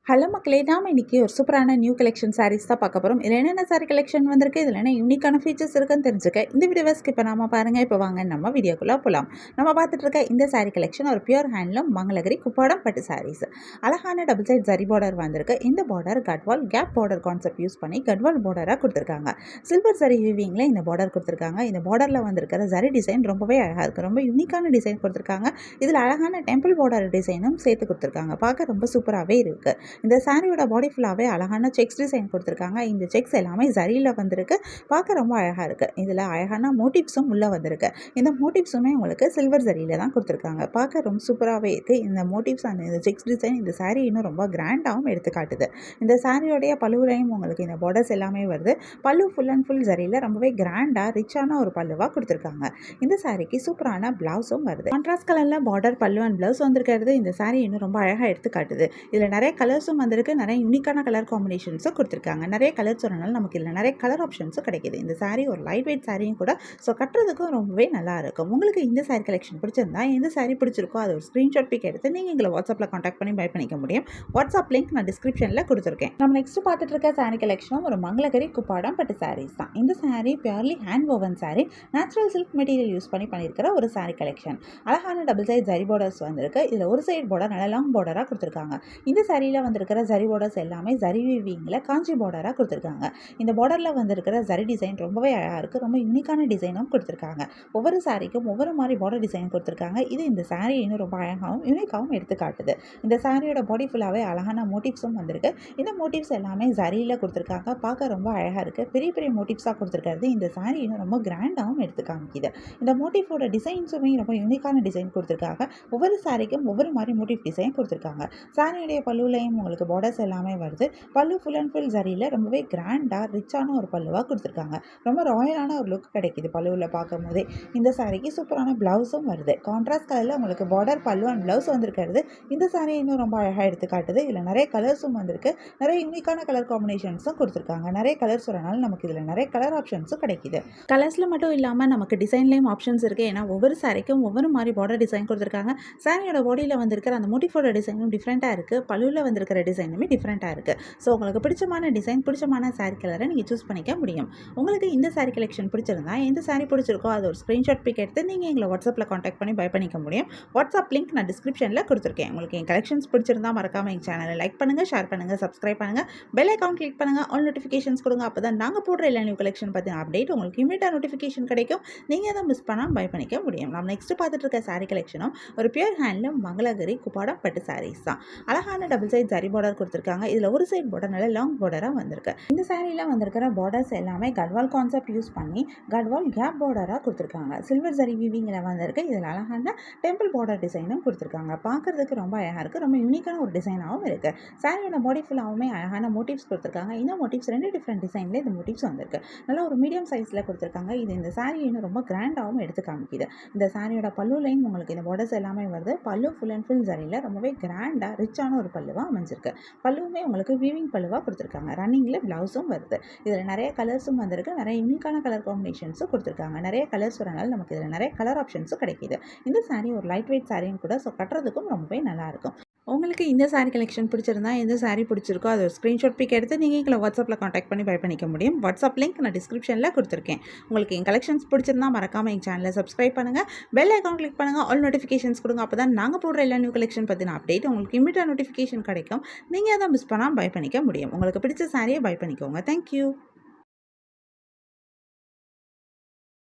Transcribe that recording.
Hello மக்களே, நாம் இன்றைக்கி ஒரு சூப்பரான நியூ கலெக்ஷன் சாரீஸ் தான் பார்க்க போகிறோம். இதில் என்னென்ன சாரீ கலெக்ஷன் வந்திருக்கு, இதில் என்ன யூனிக்கான ஃபீச்சர்ஸ் இருக்குன்னு தெரிஞ்சுக்க இந்த வீடியோவை ஸ்கிப் பண்ணாமல் பாருங்கள். இப்போ வாங்க நம்ம வீடியோக்குள்ளே போகலாம். நம்ம பார்த்துட்டு இருக்க இந்த சாரீ கலெக்ஷன் ஒரு பியூர் ஹேண்ட்லூம் மங்களகிரி குப்பாடம் பட்டு சாரீஸ். அழகான டபுள் சைட் ஜரி பார்டர் வந்திருக்கு. இந்த பார்டர் கட்வால் கேப் பார்டர் கான்செப்ட் யூஸ் பண்ணி கட்வால் பார்டராக கொடுத்துருக்காங்க. சில்வர் ஜரி வீவிங்கில் இந்த பார்டர் கொடுத்துருக்காங்க. இந்த பார்டரில் வந்திருக்கிற ஜரி டிசைன் ரொம்பவே அழகாக இருக்குது. ரொம்ப யூனிக்கான டிசைன் கொடுத்துருக்காங்க. இதில் அழகான டெம்பிள் பார்டர் டிசைனும் சேர்த்து கொடுத்துருக்காங்க. பார்க்க ரொம்ப சூப்பராகவே இருக்குது. இந்த சாரியோட பாடி ஃபுல்லாகவே அழகான செக்ஸ் டிசைன் கொடுத்துருக்காங்க. இந்த செக்ஸ் எல்லாமே ஜரியில் வந்திருக்கு. பார்க்க ரொம்ப அழகாக இருக்குது. இதில் அழகான மோட்டிவ்ஸும் உள்ளே வந்திருக்கு. இந்த மோட்டிவ்ஸுமே உங்களுக்கு சில்வர் ஜரியில் தான் கொடுத்துருக்காங்க. பார்க்க ரொம்ப சூப்பராகவே இருக்குது. இந்த மோட்டிவ்ஸ் அந்த இந்த செக்ஸ் டிசைன் இந்த சாரீ இன்னும் ரொம்ப கிராண்டாகவும் எடுத்துக்காட்டுது. இந்த சாரியோடைய பல்லுலையும் உங்களுக்கு இந்த பார்டர்ஸ் எல்லாமே வருது. பல்லு ஃபுல் அண்ட் ஃபுல் ஜரியில் ரொம்பவே கிராண்டாக ரிச்சான ஒரு பல்லுவாக கொடுத்துருக்காங்க. இந்த சாரிக்கு சூப்பரான பிளவுஸும் வருது. கான்ட்ராஸ்ட் கலரில் பார்டர் பல்லு அண்ட் பிளவுஸ் வந்திருக்கிறது இந்த சாரீ இன்னும் ரொம்ப அழகாக எடுத்துக்காட்டுது. இதில் நிறைய கலர்ஸும் வந்திருக்கு. நிறைய யூனிக்கான கலர் காம்பினேஷன்ஸும் கொடுத்துருக்காங்க. நிறைய கலர்ஸ் வரனால நமக்கு இதில் நிறைய கலர் ஆப்ஷன்ஸும் கிடைக்குது. இந்த சாரீ ஒரு லைட் வெயிட் சாரியும் கூட. ஸோ கட்டுறதுக்கும் ரொம்பவே நல்லா இருக்கும். உங்களுக்கு இந்த சாரீ கலெக்ஷன் பிடிச்சிருந்தா எந்த சாரீ பிடிச்சிருக்கோ அதை ஒரு ஸ்க்ரீன்ஷாட் பிக் எடுத்து நீங்கள் எங்களை வாட்ஸ்அப்பில் காண்டாக்ட் பண்ணி பை பண்ணிக்க முடியும். வாட்ஸ்அப் லிங்க் நான் டிஸ்கிரிப்ஷனில் கொடுத்துருக்கேன். நம்ம நெக்ஸ்ட் பார்த்துட்டு இருக்க சாரீ கலெக்ஷனும் ஒரு மங்களகிரி குப்பாடம் பட்டு சாரீஸ் தான். இந்த sari purely hand oven sari, natural silk material use பண்ணியிருக்கிற ஒரு சாரீ கலெக்ஷன். அழகான டபுள் சைட் ஜரி பார்டர்ஸ் வந்திருக்கு. இதில் ஒரு சைடு பார்டர் நல்ல லாங் பார்டராக கொடுத்துருக்காங்க. இந்த சாரியில் வந்திருக்கிற ஜரி பார்டர்ஸ் எல்லாமே ஜரி வீவிங்கில் காஞ்சி பார்டராக கொடுத்துருக்காங்க. இந்த பார்டரில் வந்திருக்கிற ஜரி டிசைன் ரொம்பவே அழகாக இருக்குது. ரொம்ப யூனிக்கான டிசைனும் கொடுத்துருக்காங்க. ஒவ்வொரு சாரிக்கும் ஒவ்வொரு மாதிரி பார்டர் டிசைன் கொடுத்துருக்காங்க. இது இந்த சாரீ இன்னும் ரொம்ப அழகாகவும் யூனிக்காகவும் எடுத்துக்காட்டுது. இந்த சாரியோட பாடி ஃபுல்லாகவே அழகான மோட்டிவ்ஸும் வந்திருக்கு. இந்த மோட்டிவ்ஸ் எல்லாமே ஜரியில் கொடுத்துருக்காங்க. பார்க்க ரொம்ப அழகாக இருக்குது. பெரிய பெரிய மோட்டிவ்ஸாக கொடுத்துருக்கிறது இந்த சாரீ இன்னும் ரொம்ப கிராண்டாகவும் எடுத்து காமிக்குது. இந்த மோட்டிவோட டிசைன்ஸுமே ரொம்ப யூனிக்கான டிசைன் கொடுத்துருக்காங்க. ஒவ்வொரு சாரிக்கும் ஒவ்வொரு மாதிரி மோட்டிவ் டிசைன் கொடுத்துருக்காங்க. சாரியுடைய பல்லுலையும் உங்களுக்கு பார்டர்ஸ் எல்லாமே வருது. பல்லு ஃபுல் அண்ட் ஃபுல் ஜரியில் ரொம்பவே கிராண்டாக ரிச்சான ஒரு பல்லுவாக கொடுத்துருக்காங்க. ரொம்ப ராயலான ஒரு லுக் கிடைக்குது பல்லுவில் பார்க்கும் போதே. இந்த சாரிக்கு சூப்பரான பிளவுஸும் வருது. கான்ட்ராஸ்ட் கலரில் உங்களுக்கு பார்டர் பல்லு அண்ட் பிளவுஸ் வந்திருக்கிறது இந்த சாரீ இன்னும் ரொம்ப அழகாக எடுத்துக்காட்டுது. இதில் நிறைய கலர்ஸும் வந்திருக்கு. நிறைய யூனிக்கான கலர் காம்பினேஷன்ஸும் கொடுத்துருக்காங்க. நிறைய கலர்ஸ் வரனால நமக்கு இதில் நிறைய கலர் ஆப்ஷன்ஸும் கிடைக்குது. கலர்ஸில் மட்டும் இல்லாமல் நமக்கு டிசைன்லேயும் ஆப்ஷன்ஸ் இருக்குது. ஏன்னா ஒவ்வொரு சாரிக்கும் ஒவ்வொரு மாதிரி பார்டர் டிசைன் கொடுத்துருக்காங்க. சாரியோட பாடியில் வந்திருக்கிற அந்த மோட்டிஃபோட டிசைனும் டிஃப்ரெண்ட்டாக இருக்குது. பல்லுவில் வந்திருக்கிற டிசைனுமே டிஃப்ரெண்ட்டாக இருக்குது. ஸோ உங்களுக்கு பிடிச்சமான டிசைன், பிடிச்சமான சாரீ கலரை நீங்கள் சூஸ் பண்ணிக்க முடியும். உங்களுக்கு இந்த சாரீ கலெக்ஷன் பிடிச்சிருந்தா எந்த சாரீ பிடிச்சிருக்கோ அது ஒரு ஸ்க்ரீன்ஷாட் பிக் எடுத்து நீங்கள் எங்களை வாட்ஸ்அப்பில் காண்டாக்ட் பண்ணி பை பண்ணிக்க முடியும். வாட்ஸ்அப் லிங்க் நான் டிஸ்கிரிப்ஷனில் கொடுத்துருக்கேன். உங்களுக்கு என் கலெக்ஷன்ஸ் பிடிச்சிருந்தா மறக்காமல் எங்கள் சேனலை லைக் பண்ணுங்கள், ஷேர் பண்ணுங்கள், சப்ஸ்கிரைப் பண்ணுங்கள், பெல் ஐக்கான் கிளிக் பண்ணுங்கள், ஆல் நோட்டிஃபிகேஷன்ஸ் கொடுங்க. அப்போ தான் நாங்கள் போடுற எல்லா நியூ கலெக்ஷன் பற்றின அப்டேட் உங்களுக்கு இமீடியட்டாக நோட்டிஃபிகேஷன் கிடைக்கும். நீங்கள் அதை மிஸ் பண்ணால் பை பண்ணிக்க முடியும். நம்ம நெக்ஸ்ட் பார்த்துட்டு இருக்க சாரீ கலெக்ஷனும் ஒரு பியூர் ஹேண்ட்லூம் மங்களகிரி குப்பாடம் பட்டு சாரீஸ் தான். அழகான டபுள் சைட் ஜரி பார்டர் கொடுத்துருக்காங்க. இதில் ஒரு சைட் பார்டர் நல்ல லாங் பார்டராக வந்திருக்கு. இந்த சாரியில் வந்திருக்கிற பார்டர்ஸ் எல்லாமே கட்வால் கான்செப்ட் யூஸ் பண்ணி கட்வால் கேப் பார்டராக கொடுத்துருக்காங்க. சில்வர் ஜரி வீவிங்கில் வந்திருக்கு. இதில் அழகான டெம்பிள் பார்டர் டிசைனும் கொடுத்துருக்காங்க. பார்க்குறதுக்கு ரொம்ப அழகாக இருக்குது. ரொம்ப யூனிக்கான ஒரு டிசைனாகவும் இருக்குது. சாரியோட பாடி ஃபுல்லாகவுமே அழகான மோட்டிவ்ஸ் கொடுத்துருக்காங்க. இந்த மோட்டிவ்ஸ் ரெண்டு டிஃப்ரெண்ட் டிசைனில் இந்த மோட்டிவ்ஸ் வந்திருக்கு. நல்லா ஒரு மீடியம் சைஸில் கொடுத்துருக்காங்க. இது இந்த சாரீ இன்னும் ரொம்ப கிராண்டாகவும் எடுத்து காமிக்குது. இந்த சாரியோட பல்லுலையும் உங்களுக்கு இந்த பார்டர்ஸ் எல்லாமே வருது. பல்லு ஃபுல் அண்ட் ஃபுல் ஜரியில் ரொம்பவே கிராண்டாக ரிச்சான ஒரு பல்லுவாக அமைஞ்சிருக்கு. பல்லுவுமே உங்களுக்கு வீவிங் பல்லுவாக கொடுத்துருக்காங்க. ரன்னிங்கில் பிளவுஸும் வருது. இதில் நிறைய கலர்ஸும் வந்திருக்கு. நிறைய யூனிக்கான கலர் காம்பினேஷன்ஸும் கொடுத்துருக்காங்க. நிறைய கலர்ஸ் வரனால நமக்கு இதில் நிறைய கலர் ஆப்ஷன்ஸும் கிடைக்கிது. இந்த சாரீ ஒரு லைட் வெயிட் சாரியும் கூட. ஸோ கட்டுறதுக்கும் ரொம்பவே நல்லாயிருக்கும். உங்களுக்கு இந்த சாரீ கலெக்ஷன் பிடிச்சிருந்தா எந்த சாரீ பிடிச்சிருக்கோ அது ஒரு ஸ்க்ரீன்ஷாட் பிக் எடுத்து நீங்கள் எங்களை வாட்ஸ்அப்பில் காண்டாக்ட் பண்ணி பை பண்ணிக்க முடியும். வாட்ஸ்அப் லிங்க் நான் டிஸ்கிரிப்ஷனில் கொடுத்துருக்கேன். உங்களுக்கு என் கலெக்ஷன்ஸ் பிடிச்சிருந்தா மறக்காமல் எங்கள் சேனலை சப்ஸ்கிரைப் பண்ணுங்கள், பெல் ஐக்கான் கிளிக் பண்ணுங்கள், ஆல் நோட்டிஃபிகேஷன்ஸ் கொடுங்க. அப்போ தான் நாங்கள் போடுற எல்லா நியூ கலெக்ஷன் பற்றின அப்டேட் உங்களுக்கு இமீடியட்டாக நோட்டிஃபிகேஷன் கிடைக்கும். நீங்கள் அதை மிஸ் பண்ணால் பை பண்ணிக்க முடியும். உங்களுக்கு பிடிச்ச சாரியை பை பண்ணிக்கோங்க. தேங்க்யூ.